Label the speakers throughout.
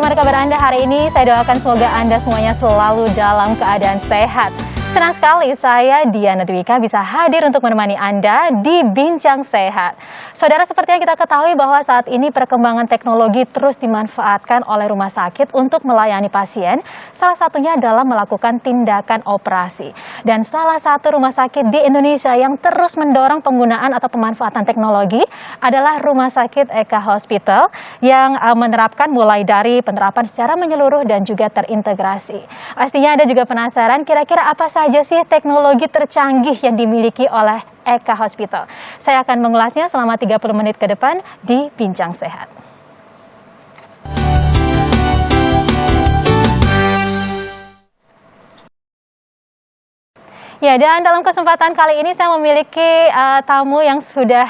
Speaker 1: bagaimana kabar Anda hari ini? Saya doakan semoga Anda semuanya selalu dalam keadaan sehat. Senang sekali saya, Diana Dwika, bisa hadir untuk menemani Anda di Bincang Sehat. Saudara, seperti yang kita ketahui bahwa saat ini perkembangan teknologi terus dimanfaatkan oleh rumah sakit untuk melayani pasien, salah satunya adalah melakukan tindakan operasi. Dan salah satu rumah sakit di Indonesia yang terus mendorong penggunaan atau pemanfaatan teknologi adalah Rumah Sakit Eka Hospital yang menerapkan mulai dari penerapan secara menyeluruh dan juga terintegrasi. Pastinya Anda juga penasaran kira-kira apa saja sih teknologi tercanggih yang dimiliki oleh Eka Hospital. Saya akan mengulasnya selama 30 menit ke depan di Bincang Sehat. Ya, dan dalam kesempatan kali ini saya memiliki tamu yang sudah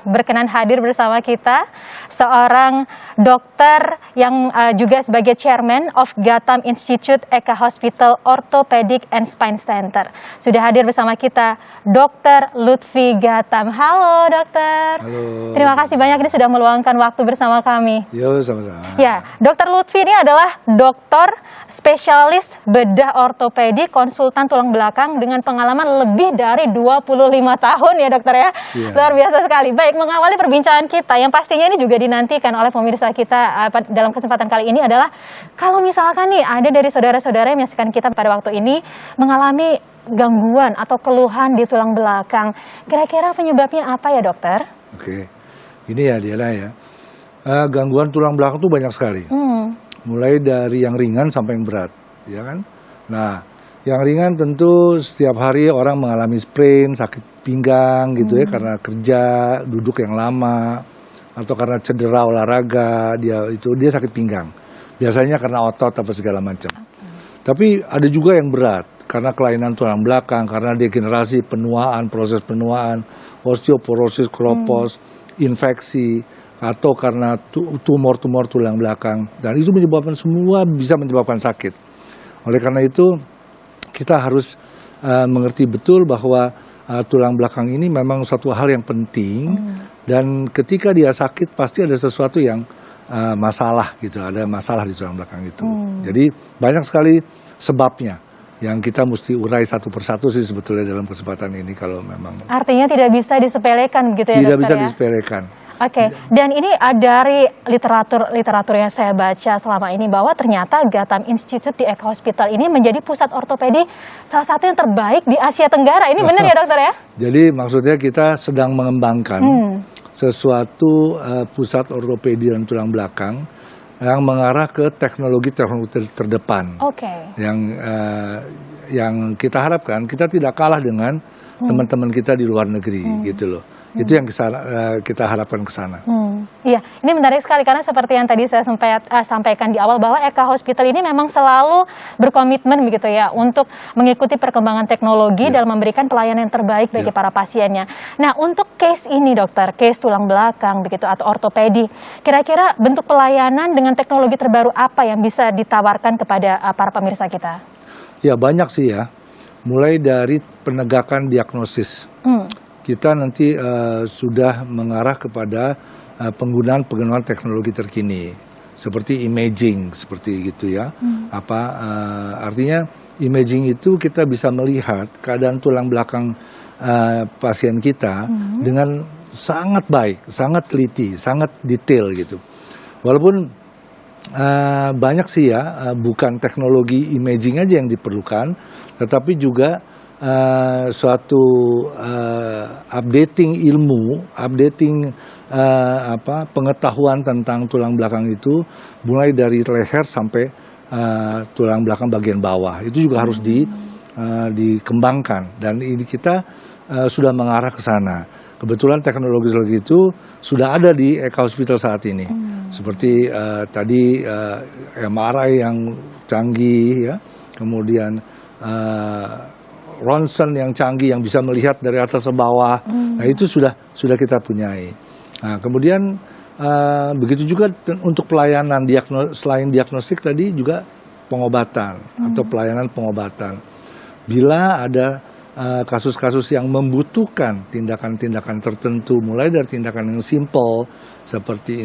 Speaker 1: berkenan hadir bersama kita, seorang dokter yang juga sebagai Chairman of Gatam Institute Eka Hospital Orthopedic and Spine Center. Sudah hadir bersama kita Dr. Lutfi Gatam. Halo dokter.
Speaker 2: Halo.
Speaker 1: Terima kasih banyak ini sudah meluangkan waktu bersama kami.
Speaker 2: Yo, sama-sama.
Speaker 1: Ya, Dr. Lutfi ini adalah dokter spesialis bedah ortopedi, konsultan tulang belakang dengan pengalaman lebih dari 25 tahun ya dokter ya.
Speaker 2: Yeah.
Speaker 1: Luar biasa sekali. Baik, mengawali perbincangan kita yang pastinya ini juga dinantikan oleh pemirsa kita dalam kesempatan kali ini adalah kalau misalkan nih ada dari saudara-saudara yang menyaksikan kita pada waktu ini mengalami gangguan atau keluhan di tulang belakang. Kira-kira penyebabnya apa ya dokter?
Speaker 2: Oke, ini ya Diana ya. Gangguan tulang belakang itu banyak sekali. Mulai dari yang ringan sampai yang berat, ya kan? Nah, yang ringan tentu setiap hari orang mengalami sprain, sakit pinggang gitu ya karena kerja, duduk yang lama atau karena cedera olahraga, dia sakit pinggang. Biasanya karena otot apa segala macam. Tapi ada juga yang berat karena kelainan tulang belakang, karena degenerasi, penuaan, proses penuaan, osteoporosis, kropos, infeksi, atau karena tumor-tumor tulang belakang, dan itu bisa menyebabkan sakit. Oleh karena itu kita harus mengerti betul bahwa tulang belakang ini memang suatu hal yang penting, dan ketika dia sakit pasti ada sesuatu yang masalah gitu, ada masalah di tulang belakang itu. Jadi banyak sekali sebabnya yang kita mesti urai satu persatu sih sebetulnya dalam kesempatan ini kalau memang. Artinya tidak bisa disepelekan gitu ya dokter ya? Tidak bisa disepelekan.
Speaker 1: Oke, dan ini dari literatur yang saya baca selama ini bahwa ternyata Gatam Institute di Eka Hospital ini menjadi pusat ortopedi salah satu yang terbaik di Asia Tenggara. Ini benar ya dokter ya?
Speaker 2: Jadi maksudnya kita sedang mengembangkan sesuatu pusat ortopedi dan tulang belakang yang mengarah ke teknologi terdepan. Yang kita harapkan kita tidak kalah dengan teman-teman kita di luar negeri gitu loh. Itu yang kita harapkan ke sana.
Speaker 1: Iya, ini menarik sekali karena seperti yang tadi saya sampaikan di awal bahwa Eka Hospital ini memang selalu berkomitmen begitu ya untuk mengikuti perkembangan teknologi dalam memberikan pelayanan yang terbaik bagi para pasiennya. Nah, untuk case ini dokter, case tulang belakang begitu atau ortopedi, kira-kira bentuk pelayanan dengan teknologi terbaru apa yang bisa ditawarkan kepada para pemirsa kita?
Speaker 2: Ya, banyak sih ya. Mulai dari penegakan diagnosis. Kita nanti sudah mengarah kepada penggunaan teknologi terkini seperti imaging seperti gitu ya. Artinya imaging itu kita bisa melihat keadaan tulang belakang pasien kita dengan sangat baik, sangat teliti, sangat detail gitu. Walaupun banyak sih ya, bukan teknologi imaging aja yang diperlukan, tetapi juga suatu updating ilmu, pengetahuan tentang tulang belakang itu mulai dari leher sampai tulang belakang bagian bawah itu juga harus dikembangkan, dan ini kita sudah mengarah ke sana. Kebetulan teknologi itu sudah ada di Eka Hospital saat ini, seperti tadi MRI yang canggih ya, kemudian ronsen yang canggih yang bisa melihat dari atas ke bawah. Nah, itu sudah kita punyai. Nah, kemudian begitu juga untuk pelayanan selain diagnostik tadi juga pengobatan atau pelayanan pengobatan. Bila ada kasus-kasus yang membutuhkan tindakan-tindakan tertentu, mulai dari tindakan yang simple seperti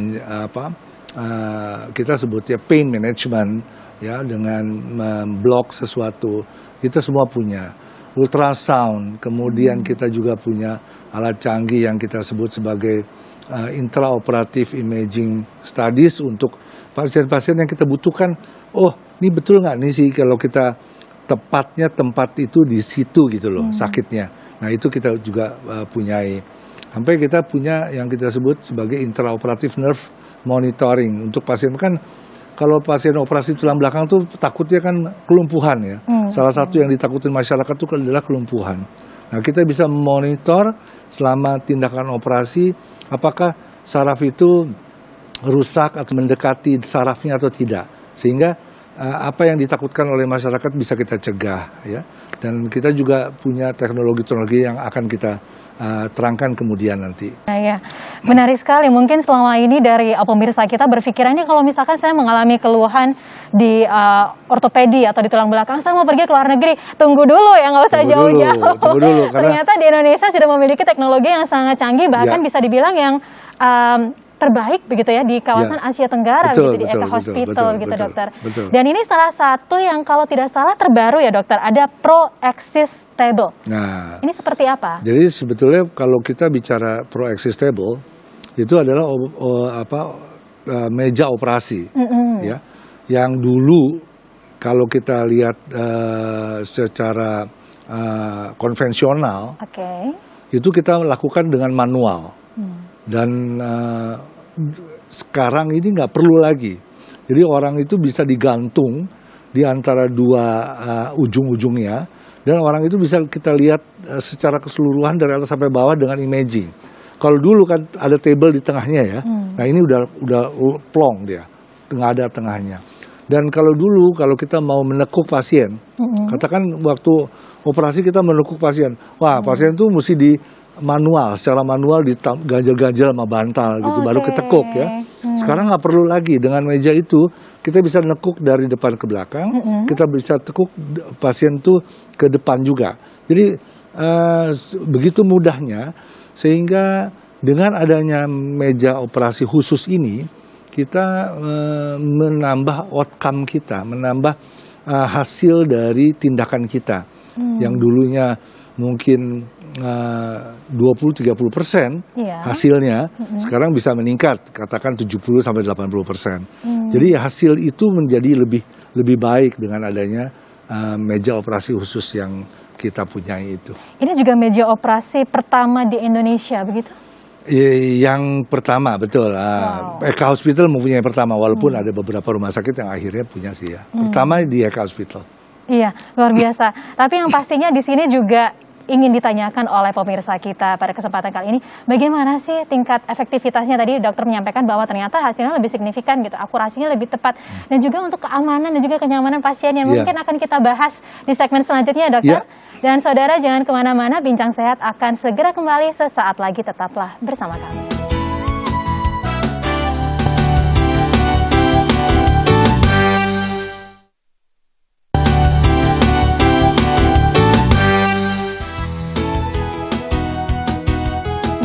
Speaker 2: kita sebutnya pain management, ya, dengan memblok sesuatu. Kita semua punya ultrasound, kemudian kita juga punya alat canggih yang kita sebut sebagai intraoperative imaging studies untuk pasien-pasien yang kita butuhkan. Oh, ini betul nggak nih sih kalau kita tepatnya tempat itu di situ gitu loh sakitnya. Nah itu kita juga punyai. Sampai kita punya yang kita sebut sebagai intraoperative nerve monitoring untuk pasien. Kan kalau pasien operasi tulang belakang tuh takutnya kan kelumpuhan ya. Salah satu yang ditakutin masyarakat itu adalah kelumpuhan. Nah kita bisa monitor selama tindakan operasi apakah saraf itu rusak atau mendekati sarafnya atau tidak. Sehingga apa yang ditakutkan oleh masyarakat bisa kita cegah, ya. Dan kita juga punya teknologi-teknologi yang akan kita terangkan kemudian nanti.
Speaker 1: Nah, ya, menarik sekali. Mungkin selama ini dari pemirsa kita berpikirannya kalau misalkan saya mengalami keluhan di ortopedi atau di tulang belakang, saya mau pergi ke luar negeri. Tunggu dulu ya, nggak usah jauh-jauh.
Speaker 2: Tunggu dulu, karena
Speaker 1: ternyata di Indonesia sudah memiliki teknologi yang sangat canggih, bahkan bisa dibilang yang terbaik begitu ya di kawasan Asia Tenggara, begitu di Eka Hospital gitu dokter. Dan ini salah satu yang kalau tidak salah terbaru ya dokter, ada ProAxis Table. Nah, ini seperti apa?
Speaker 2: Jadi sebetulnya kalau kita bicara ProAxis Table itu adalah meja operasi, ya, yang dulu kalau kita lihat secara konvensional, itu kita lakukan dengan manual. Dan sekarang ini nggak perlu lagi. Jadi orang itu bisa digantung di antara dua ujung-ujungnya, dan orang itu bisa kita lihat secara keseluruhan dari atas sampai bawah dengan imaging. Kalau dulu kan ada table di tengahnya ya, nah ini udah plong dia, nggak ada tengahnya. Dan kalau dulu kalau kita mau menekuk pasien, katakan waktu operasi kita menekuk pasien, wah pasien itu mesti di manual, secara manual diganjel-ganjel sama bantal gitu, baru ketekuk ya. Sekarang nggak perlu lagi, dengan meja itu kita bisa nekuk dari depan ke belakang, kita bisa tekuk pasien tuh ke depan juga. Jadi begitu mudahnya, sehingga dengan adanya meja operasi khusus ini kita menambah outcome kita, menambah hasil dari tindakan kita yang dulunya mungkin 20-30% hasilnya sekarang bisa meningkat, katakan 70-80%. Jadi hasil itu menjadi lebih baik dengan adanya meja operasi khusus yang kita punyai itu. Ini
Speaker 1: juga meja operasi pertama di Indonesia, begitu?
Speaker 2: Yang pertama, betul. Eka Hospital mempunyai pertama, walaupun ada beberapa rumah sakit yang akhirnya punya sih ya. Pertama di Eka Hospital. Iya,
Speaker 1: luar biasa. Tapi yang pastinya di sini juga ingin ditanyakan oleh pemirsa kita pada kesempatan kali ini, bagaimana sih tingkat efektivitasnya? Tadi dokter menyampaikan bahwa ternyata hasilnya lebih signifikan gitu, akurasinya lebih tepat, dan juga untuk keamanan dan juga kenyamanan pasien yang mungkin akan kita bahas di segmen selanjutnya dokter. Dan saudara jangan kemana-mana, Bincang Sehat akan segera kembali sesaat lagi, tetaplah bersama kami.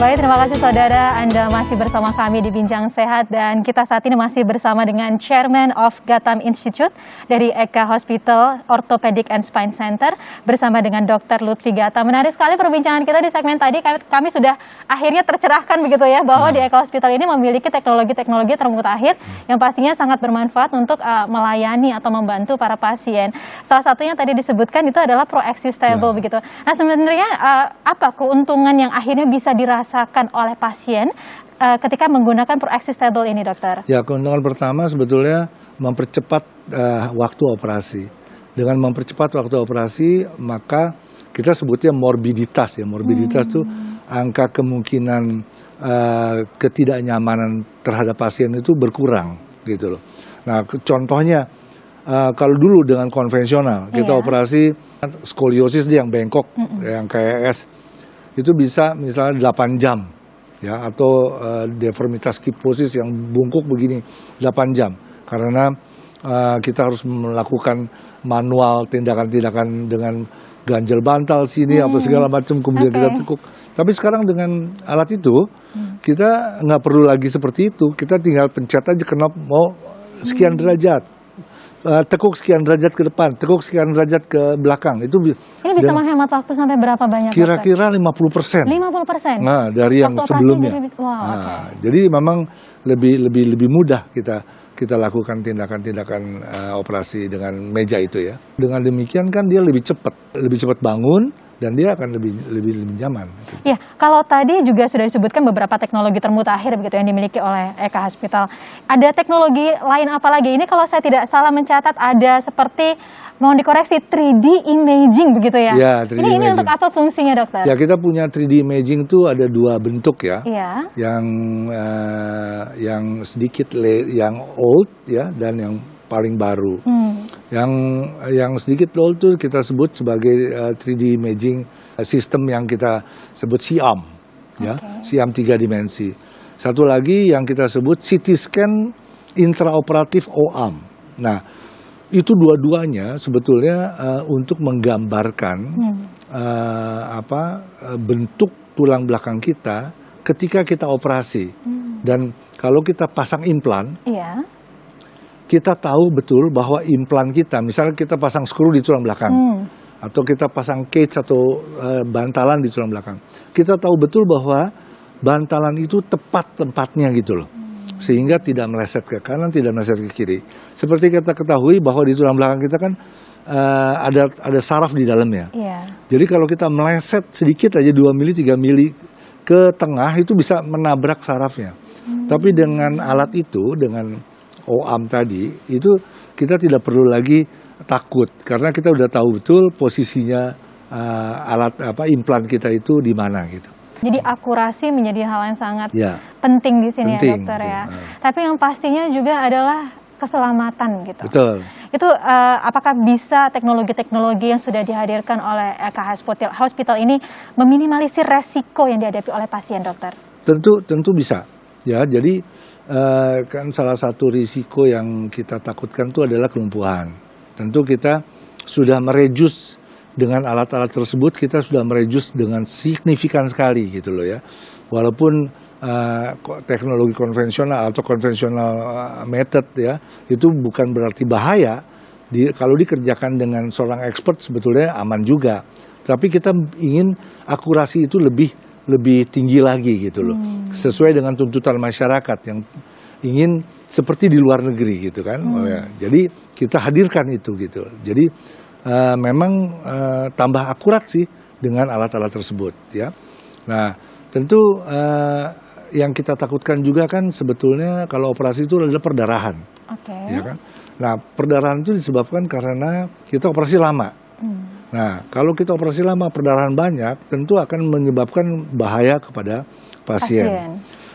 Speaker 1: Baik, terima kasih saudara, Anda masih bersama kami di Bincang Sehat, dan kita saat ini masih bersama dengan Chairman of Gatam Institute dari Eka Hospital Orthopedic and Spine Center bersama dengan Dr. Lutfi Gatam. Menarik sekali perbincangan kita di segmen tadi, kami sudah akhirnya tercerahkan begitu ya, bahwa di Eka Hospital ini memiliki teknologi-teknologi termutakhir yang pastinya sangat bermanfaat untuk melayani atau membantu para pasien. Salah satunya tadi disebutkan itu adalah ProAxis Table begitu. Nah sebenarnya apa keuntungan yang akhirnya bisa dirasakan oleh pasien ketika menggunakan ProAxis Table ini, dokter?
Speaker 2: Ya, keuntungan pertama sebetulnya mempercepat waktu operasi. Dengan mempercepat waktu operasi, maka kita sebutnya morbiditas ya. Morbiditas itu angka kemungkinan ketidaknyamanan terhadap pasien itu berkurang gitu loh. Nah, contohnya kalau dulu dengan konvensional kita operasi skoliosis yang bengkok, yang kayak S, itu bisa misalnya 8 jam ya, atau deformitas kiposis yang bungkuk begini 8 jam karena kita harus melakukan manual tindakan-tindakan dengan ganjel bantal sini apa segala macam, kemudian kita tekuk. Tapi sekarang dengan alat itu kita nggak perlu lagi seperti itu. Kita tinggal pencet aja knop mau sekian derajat, tekuk sekian derajat ke depan, tekuk sekian derajat ke belakang. Itu
Speaker 1: Ini bisa menghemat waktu sampai berapa banyak?
Speaker 2: kira-kira 50%.
Speaker 1: 50%.
Speaker 2: Nah, dari yang
Speaker 1: Waktu
Speaker 2: sebelumnya.
Speaker 1: operasi jadi- wow,
Speaker 2: Nah, jadi memang lebih mudah kita lakukan tindakan-tindakan operasi dengan meja itu ya. Dengan demikian kan dia lebih cepat bangun dan dia akan lebih nyaman.
Speaker 1: Ya, kalau tadi juga sudah disebutkan beberapa teknologi termutakhir begitu yang dimiliki oleh Eka Hospital. Ada teknologi lain apa lagi? Ini kalau saya tidak salah mencatat ada seperti, mohon dikoreksi, 3D imaging begitu ya?
Speaker 2: Ya, 3D
Speaker 1: ini
Speaker 2: imaging.
Speaker 1: untuk apa fungsinya, dokter?
Speaker 2: Ya, kita punya 3D imaging itu ada 2 bentuk ya.
Speaker 1: Iya.
Speaker 2: Yang sedikit yang old ya dan yang paling baru. Yang sedikit old itu kita sebut sebagai 3D imaging sistem yang kita sebut SIAM, ya, SIAM 3 dimensi. Satu lagi yang kita sebut CT scan intraoperatif OAM. Nah, itu dua-duanya sebetulnya untuk menggambarkan bentuk tulang belakang kita ketika kita operasi. Dan kalau kita pasang implan,
Speaker 1: Iya.
Speaker 2: kita tahu betul bahwa implan kita, misalnya kita pasang skru di tulang belakang, atau kita pasang cage atau bantalan di tulang belakang, kita tahu betul bahwa bantalan itu tepat tempatnya gitu loh, sehingga tidak meleset ke kanan, tidak meleset ke kiri. Seperti kita ketahui bahwa di tulang belakang kita kan ada saraf di dalamnya.
Speaker 1: Iya.
Speaker 2: Jadi kalau kita meleset sedikit aja 2 mili, 3 mili ke tengah itu bisa menabrak sarafnya. Tapi dengan alat itu, dengan OAM tadi, itu kita tidak perlu lagi takut karena kita udah tahu betul posisinya implan kita itu di mana gitu.
Speaker 1: Jadi akurasi menjadi hal yang sangat
Speaker 2: Ya.
Speaker 1: penting di sini ya,
Speaker 2: Penting,
Speaker 1: dokter ya.
Speaker 2: penting.
Speaker 1: Tapi yang pastinya juga adalah keselamatan gitu.
Speaker 2: Betul.
Speaker 1: Itu apakah bisa teknologi-teknologi yang sudah dihadirkan oleh Eka Hospital ini meminimalisir resiko yang dihadapi oleh pasien, dokter?
Speaker 2: Tentu bisa. Ya, jadi kan salah satu risiko yang kita takutkan itu adalah kelumpuhan. Tentu kita sudah mereduce dengan alat-alat tersebut, kita sudah mereduce dengan signifikan sekali gitu loh ya. Walaupun teknologi konvensional atau konvensional method ya, itu bukan berarti bahaya. Kalau dikerjakan dengan seorang expert sebetulnya aman juga. Tapi kita ingin akurasi itu lebih tinggi lagi gitu loh, sesuai dengan tuntutan masyarakat yang ingin seperti di luar negeri gitu kan. Jadi kita hadirkan itu gitu. Jadi memang tambah akurat sih dengan alat-alat tersebut ya. Nah, tentu yang kita takutkan juga kan sebetulnya kalau operasi itu adalah perdarahan. Ya kan? Nah, perdarahan itu disebabkan karena kita operasi lama. Nah, kalau kita operasi lama, perdarahan banyak, tentu akan menyebabkan bahaya kepada pasien.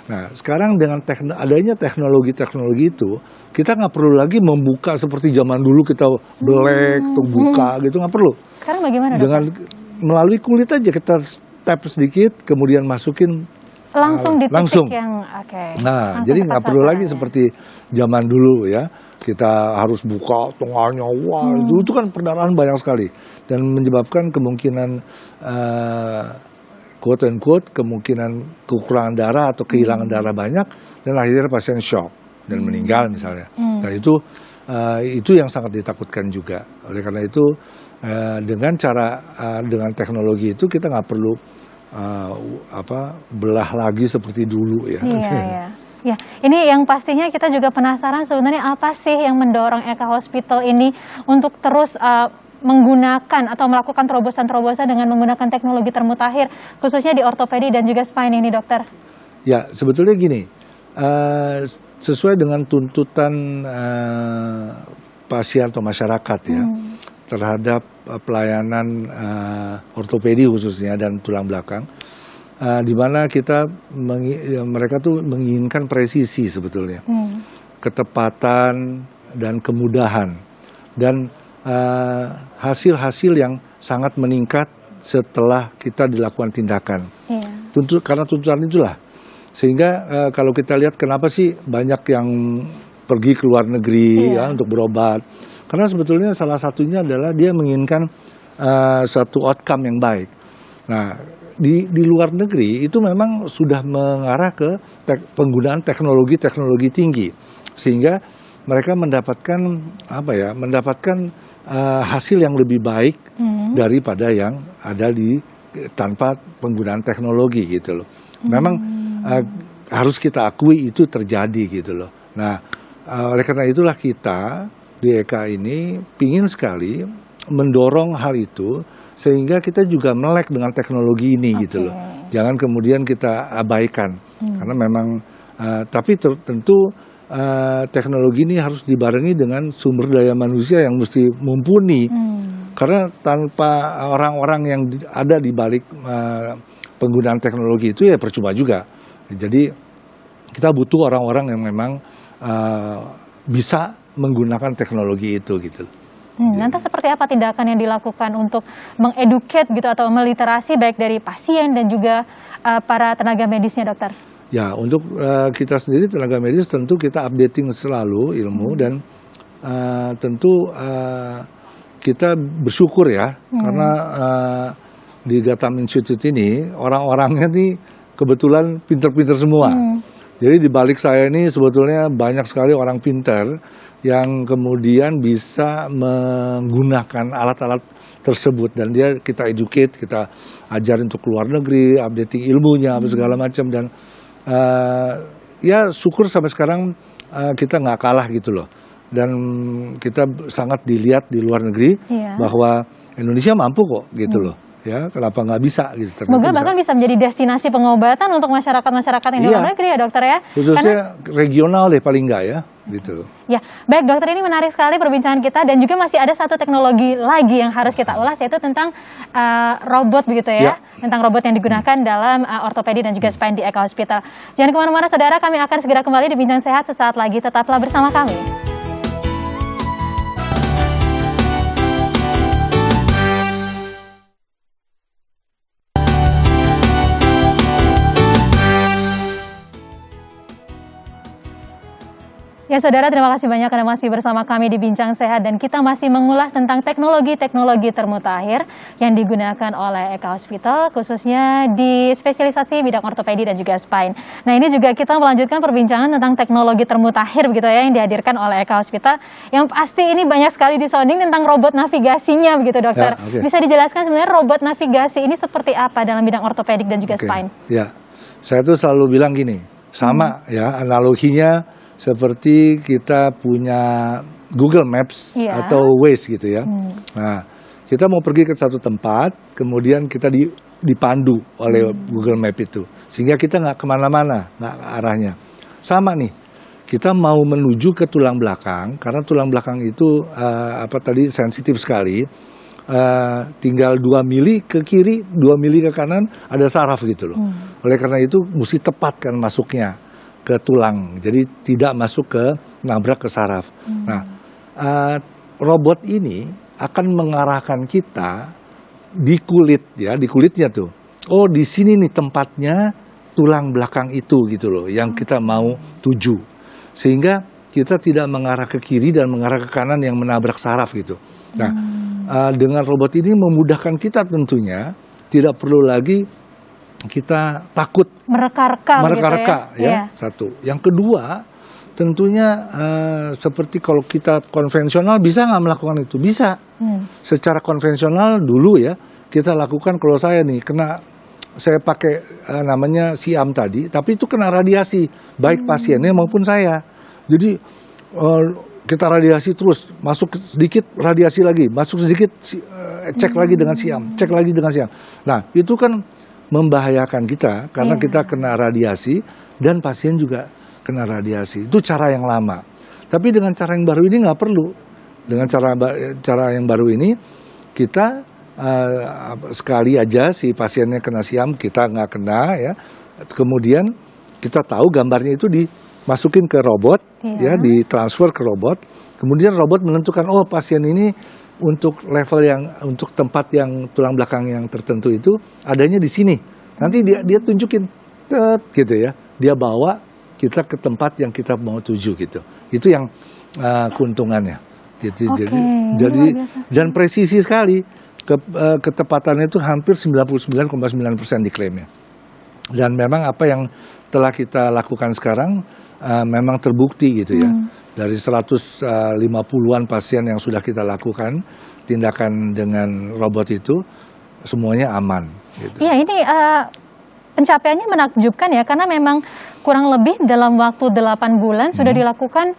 Speaker 2: Nah, sekarang dengan adanya teknologi-teknologi itu, kita nggak perlu lagi membuka seperti zaman dulu kita belek atau buka gitu, nggak perlu.
Speaker 1: Sekarang bagaimana, dokter?
Speaker 2: Dengan melalui kulit aja kita tap sedikit, kemudian masukin
Speaker 1: langsung di titik
Speaker 2: langsung.
Speaker 1: yang
Speaker 2: Nah,
Speaker 1: langsung
Speaker 2: jadi
Speaker 1: tepat
Speaker 2: nggak perlu lagi
Speaker 1: sasarannya.
Speaker 2: seperti zaman dulu ya. Kita harus buka tengahnya, wah itu kan perdarahan banyak sekali dan menyebabkan kemungkinan quote and quote kemungkinan kekurangan darah atau kehilangan darah banyak dan akhirnya pasien shock dan meninggal misalnya. Dan itu yang sangat ditakutkan juga. Oleh karena itu dengan teknologi itu kita nggak perlu belah lagi seperti dulu ya.
Speaker 1: Iya. Ya, ini yang pastinya kita juga penasaran sebenarnya apa sih yang mendorong Eka Hospital ini untuk terus menggunakan atau melakukan terobosan-terobosan dengan menggunakan teknologi termutakhir, khususnya di ortopedi dan juga spine ini, dokter?
Speaker 2: Ya, sebetulnya gini, sesuai dengan tuntutan pasien atau masyarakat ya, terhadap pelayanan ortopedi khususnya dan tulang belakang, di mana mereka tuh menginginkan presisi sebetulnya, ketepatan dan kemudahan dan hasil-hasil yang sangat meningkat setelah kita dilakukan tindakan. Karena tuntutan itulah, sehingga kalau kita lihat kenapa sih banyak yang pergi ke luar negeri ya, untuk berobat, karena sebetulnya salah satunya adalah dia menginginkan satu outcome yang baik. Nah, di luar negeri itu memang sudah mengarah ke penggunaan teknologi tinggi, sehingga mereka mendapatkan hasil yang lebih baik daripada yang ada tanpa penggunaan teknologi gitu loh. Memang harus kita akui itu terjadi gitu loh. Nah, oleh karena itulah kita di EKA ini pingin sekali mendorong hal itu, sehingga kita juga melek dengan teknologi ini gitu loh. Jangan kemudian kita abaikan, karena memang tapi tentu teknologi ini harus dibarengi dengan sumber daya manusia yang mesti mumpuni. Karena tanpa orang-orang yang ada di balik penggunaan teknologi itu ya percuma juga. Jadi kita butuh orang-orang yang memang bisa menggunakan teknologi itu gitu.
Speaker 1: Lantas seperti apa tindakan yang dilakukan untuk mengeduket gitu atau meliterasi baik dari pasien dan juga para tenaga medisnya, dokter?
Speaker 2: Ya, untuk kita sendiri tenaga medis tentu kita updating selalu ilmu dan tentu kita bersyukur ya karena di Gatam Institute ini orang-orangnya nih kebetulan pinter-pinter semua. Jadi di balik saya ini sebetulnya banyak sekali orang pinter yang kemudian bisa menggunakan alat-alat tersebut, dan kita educate, kita ajarin untuk keluar negeri, updating ilmunya segala macam, dan ya syukur sampai sekarang kita nggak kalah gitu loh, dan kita sangat dilihat di luar negeri bahwa Indonesia mampu kok gitu loh. Ya, kenapa nggak bisa gitu?
Speaker 1: Semoga bahkan bisa menjadi destinasi pengobatan untuk masyarakat-masyarakat yang di luar negeri ya, dokter ya.
Speaker 2: Khususnya regional deh paling nggak ya, gitu.
Speaker 1: Ya, baik dokter, ini menarik sekali perbincangan kita, dan juga masih ada satu teknologi lagi yang harus kita ulas, yaitu tentang robot begitu ya, tentang robot yang digunakan dalam ortopedi dan juga spine di Eka Hospital. Jangan kemana-mana saudara, kami akan segera kembali di Bincang Sehat sesaat lagi, tetaplah bersama kami. Ya saudara, terima kasih banyak karena masih bersama kami di Bincang Sehat, dan kita masih mengulas tentang teknologi-teknologi termutakhir yang digunakan oleh Eka Hospital, khususnya di spesialisasi bidang ortopedi dan juga spine. Nah, ini juga kita melanjutkan perbincangan tentang teknologi termutakhir begitu ya yang dihadirkan oleh Eka Hospital, yang pasti ini banyak sekali disounding tentang robot navigasinya begitu, dokter. Ya, bisa dijelaskan sebenarnya robot navigasi ini seperti apa dalam bidang ortopedik dan juga spine?
Speaker 2: Ya, saya tuh selalu bilang gini, sama ya analoginya seperti kita punya Google Maps atau Waze gitu ya. Nah, kita mau pergi ke satu tempat, kemudian kita dipandu oleh Google Map itu, sehingga kita nggak kemana-mana, nggak arahnya. Sama nih, kita mau menuju ke tulang belakang, karena tulang belakang itu sensitif sekali. Tinggal 2 mili ke kiri, 2 mili ke kanan, ada saraf gitu loh. Oleh karena itu mesti tepat kan masuknya ke tulang, jadi tidak masuk ke nabrak ke saraf. Nah, robot ini akan mengarahkan kita di kulit ya, di kulitnya tuh. Oh, di sini nih tempatnya tulang belakang itu gitu loh, yang kita mau tuju. Sehingga kita tidak mengarah ke kiri dan mengarah ke kanan yang menabrak saraf gitu. Nah, dengan robot ini memudahkan kita tentunya, tidak perlu lagi kita takut mereka-reka gitu ya. Satu. Yang kedua, tentunya seperti kalau kita konvensional bisa nggak melakukan itu? Bisa. Secara konvensional dulu ya kita lakukan. Kalau saya nih saya pakai namanya siam tadi, tapi itu kena radiasi baik pasiennya maupun saya. Jadi kita radiasi terus, masuk sedikit radiasi lagi, masuk sedikit cek lagi dengan siam, cek lagi dengan siam. Nah, itu kan membahayakan kita karena kita kena radiasi dan pasien juga kena radiasi. Itu cara yang lama. Tapi dengan cara yang baru ini nggak perlu. Dengan cara yang baru ini kita sekali aja si pasiennya kena siam, kita nggak kena ya. Kemudian kita tahu gambarnya itu dimasukin ke robot ya, ditransfer ke robot. Kemudian robot menentukan, oh pasien ini untuk untuk tempat yang tulang belakang yang tertentu itu adanya di sini. Nanti dia tunjukin gitu ya. Dia bawa kita ke tempat yang kita mau tuju gitu. Itu yang keuntungannya. Gitu. Jadi dan presisi sekali. ketepatannya itu hampir 99,9% diklaimnya. Dan memang apa yang telah kita lakukan sekarang memang terbukti gitu ya. Dari 150-an pasien yang sudah kita lakukan tindakan dengan robot itu, semuanya aman. Gitu.
Speaker 1: Iya, ini pencapaiannya menakjubkan ya, karena memang kurang lebih dalam waktu 8 bulan sudah dilakukan,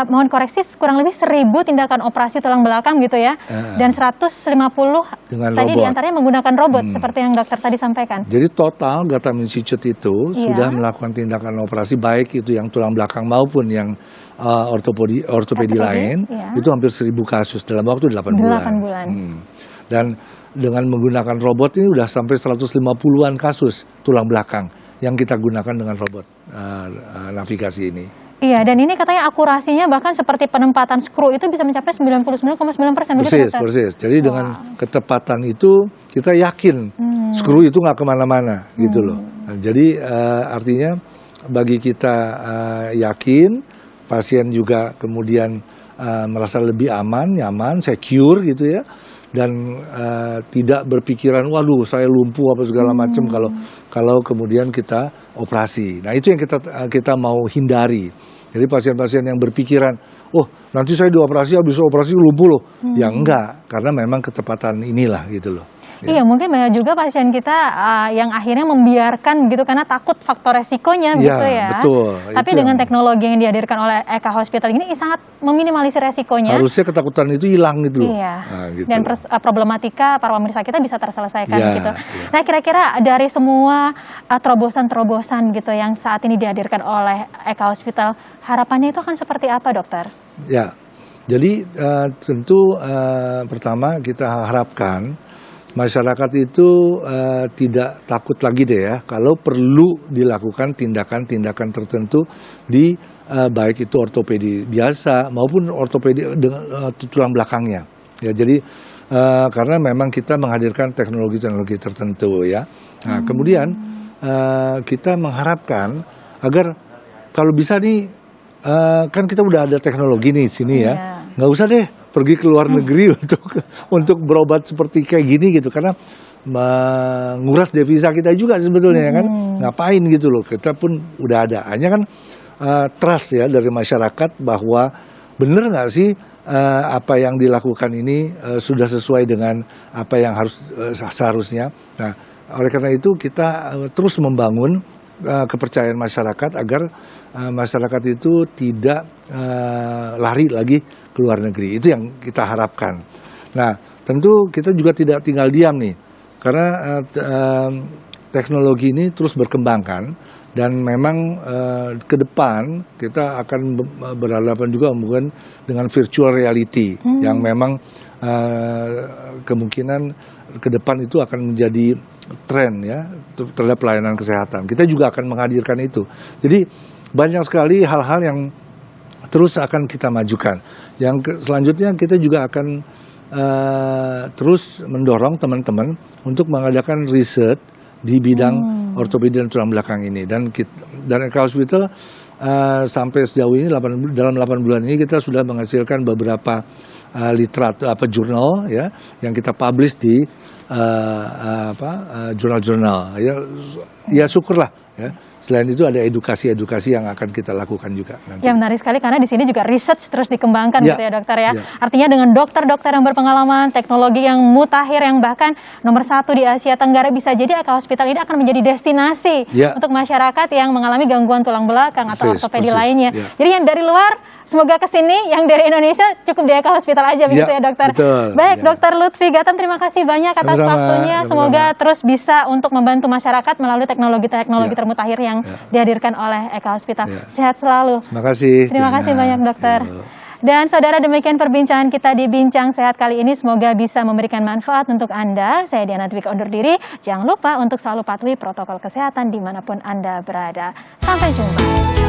Speaker 1: mohon koreksi, kurang lebih 1.000 tindakan operasi tulang belakang gitu ya, dan 150
Speaker 2: dengan
Speaker 1: tadi
Speaker 2: robot.
Speaker 1: diantaranya menggunakan robot seperti yang dokter tadi sampaikan.
Speaker 2: Jadi total Gata Institute itu sudah melakukan tindakan operasi baik itu yang tulang belakang maupun yang ortopedi lain, itu hampir 1.000 kasus dalam waktu 8 bulan. Dan dengan menggunakan robot ini sudah sampai 150-an kasus tulang belakang yang kita gunakan dengan robot navigasi ini.
Speaker 1: Iya, dan ini katanya akurasinya bahkan seperti penempatan skru itu bisa mencapai 99,9%.
Speaker 2: Persis. Jadi dengan ketepatan itu kita yakin skru itu nggak kemana-mana gitu loh. Nah, jadi artinya bagi kita yakin, pasien juga kemudian merasa lebih aman, nyaman, secure gitu ya. Dan tidak berpikiran, waduh saya lumpuh apa segala macam kalau kemudian kita operasi. Nah itu yang kita mau hindari. Jadi pasien-pasien yang berpikiran, oh nanti saya dioperasi, habis operasi lumpuh loh. Ya enggak, karena memang ketepatan inilah gitu loh.
Speaker 1: Iya, mungkin banyak juga pasien kita yang akhirnya membiarkan gitu karena takut faktor resikonya gitu ya.
Speaker 2: Betul.
Speaker 1: Tapi dengan teknologi yang dihadirkan oleh Eka Hospital ini sangat meminimalisir resikonya.
Speaker 2: Harusnya ketakutan itu hilang gitu loh.
Speaker 1: Iya.
Speaker 2: Nah, gitu.
Speaker 1: Dan problematika para pemirsa kita bisa terselesaikan gitu.
Speaker 2: Iya.
Speaker 1: Nah, kira-kira dari semua terobosan-terobosan gitu yang saat ini dihadirkan oleh Eka Hospital, harapannya itu akan seperti apa, dokter?
Speaker 2: Ya, jadi tentu pertama kita harapkan masyarakat itu tidak takut lagi deh ya kalau perlu dilakukan tindakan-tindakan tertentu di baik itu ortopedi biasa maupun ortopedi dengan tulang belakangnya. Ya, jadi karena memang kita menghadirkan teknologi-teknologi tertentu ya. Nah, kemudian kita mengharapkan agar kalau bisa nih kan kita udah ada teknologi nih sini ya. Nggak usah deh pergi ke luar negeri untuk berobat seperti kayak gini gitu, karena menguras devisa kita juga sebetulnya kan, ngapain gitu loh, kita pun udah ada, hanya kan trust ya dari masyarakat bahwa bener nggak sih apa yang dilakukan ini sudah sesuai dengan apa yang harus seharusnya. Nah oleh karena itu kita terus membangun kepercayaan masyarakat agar masyarakat itu tidak lari lagi ke luar negeri. Itu yang kita harapkan. Nah, tentu kita juga tidak tinggal diam nih, karena teknologi ini terus berkembang kan, dan memang ke depan kita akan berhadapan juga mungkin dengan virtual reality yang memang kemungkinan ke depan itu akan menjadi tren ya terhadap pelayanan kesehatan. Kita juga akan menghadirkan itu. Jadi banyak sekali hal-hal yang terus akan kita majukan. Yang selanjutnya kita juga akan terus mendorong teman-teman untuk mengadakan riset di bidang ortopedi dan tulang belakang ini. Dan Eka Hospital sampai sejauh ini dalam 8 bulan ini kita sudah menghasilkan beberapa jurnal ya yang kita publish di jurnal-jurnal ya syukurlah ya. Selain itu ada edukasi yang akan kita lakukan juga nanti. Ya
Speaker 1: menarik sekali karena di sini juga research terus dikembangkan gitu ya dokter ya. Artinya dengan dokter-dokter yang berpengalaman, teknologi yang mutakhir yang bahkan nomor 1 di Asia Tenggara, bisa jadi Eka Hospital ini akan menjadi destinasi untuk masyarakat yang mengalami gangguan tulang belakang atau ortopedi lainnya. Jadi yang dari luar semoga ke sini, yang dari Indonesia cukup di Eka Hospital aja begitu ya dokter.
Speaker 2: Betul.
Speaker 1: Baik, Dokter Lutfi Gatam, terima kasih banyak atas waktunya. Semoga terus bisa untuk membantu masyarakat melalui teknologi termutakhir yang dihadirkan oleh Eka Hospital. Sehat selalu.
Speaker 2: Terima kasih.
Speaker 1: Terima kasih banyak dokter. Dan saudara, demikian perbincangan kita di Bincang Sehat kali ini. Semoga bisa memberikan manfaat untuk Anda. Saya Diana Dwika undur diri. Jangan lupa untuk selalu patuhi protokol kesehatan dimanapun Anda berada. Sampai jumpa.